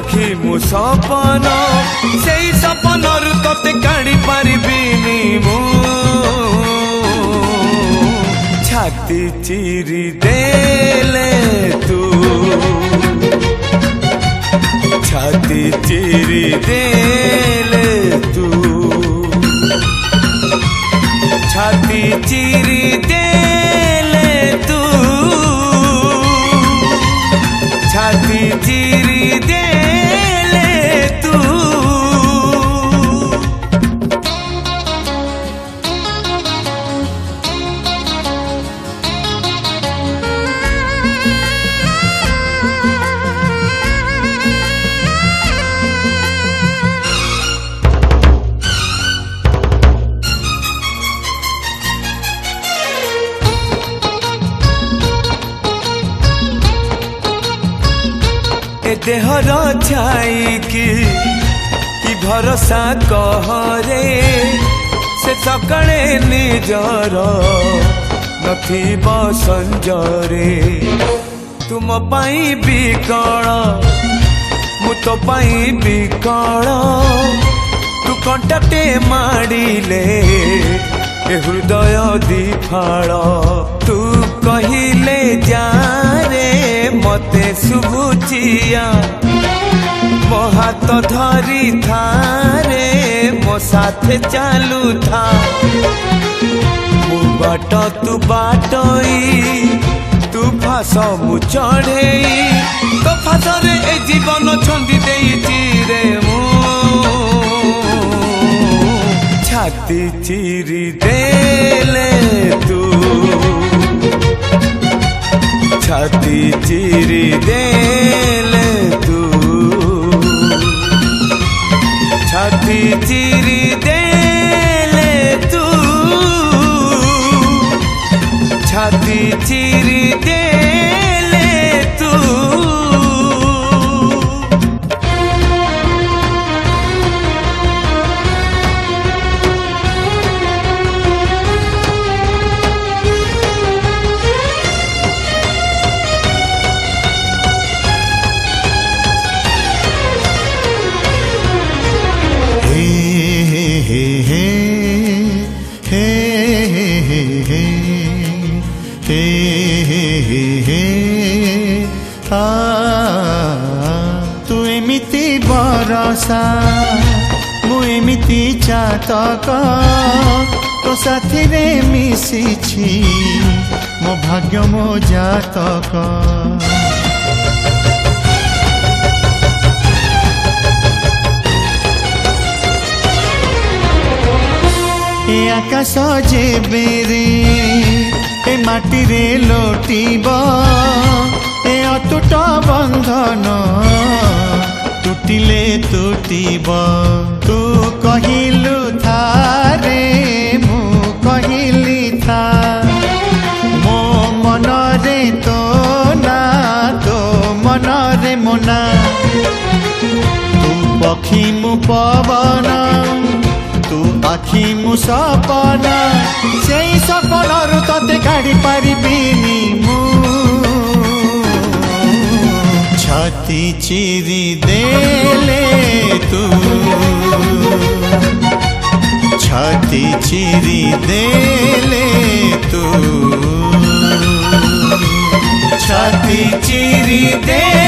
आखि मु सपन से सपन ते काढ़ी पारिबिनी मु छाती चिरी देले तू छाती चिरी देले तू छाती चिरी देले तू छाती चिरी देले तू देहर छाई कि भरोसा कहरे से सकाळे निजर नथिब संजरे तुम पाई बिकल मु तो पाई बिकल तू कंटाटे माड़िले हृदय दिफाल तू कहिले जा रे मते शुभुचिया मो हाथ धरी था रे मो साथे चालू था मु बाट तू बाटई तू फास मु चढ़ई तो फास रे ए जीवन छंदी देइची रे मु छाती चिरी देले तू छाती चिरी देले तू छाती चिरी देले तू छाती चिरी देले तू तू एमिति बरसा मु एमिति चातक तो साथी रे मिशिछि मो भाग्य मो जातक ए आकाश जेबेरे ए माटी रे लोटिब ए अटूट बंधन टूटिले टूटिब तू कहिलु था रे मु कहिली था मो मन रे तो मन रे मोना तू पक्षी मु पवन तू आखि मु सपन से सपन ते काढ़ी पारिबिनी मु छाती चिरी देले तू छाती चिरी देले तू छाती चिरी दे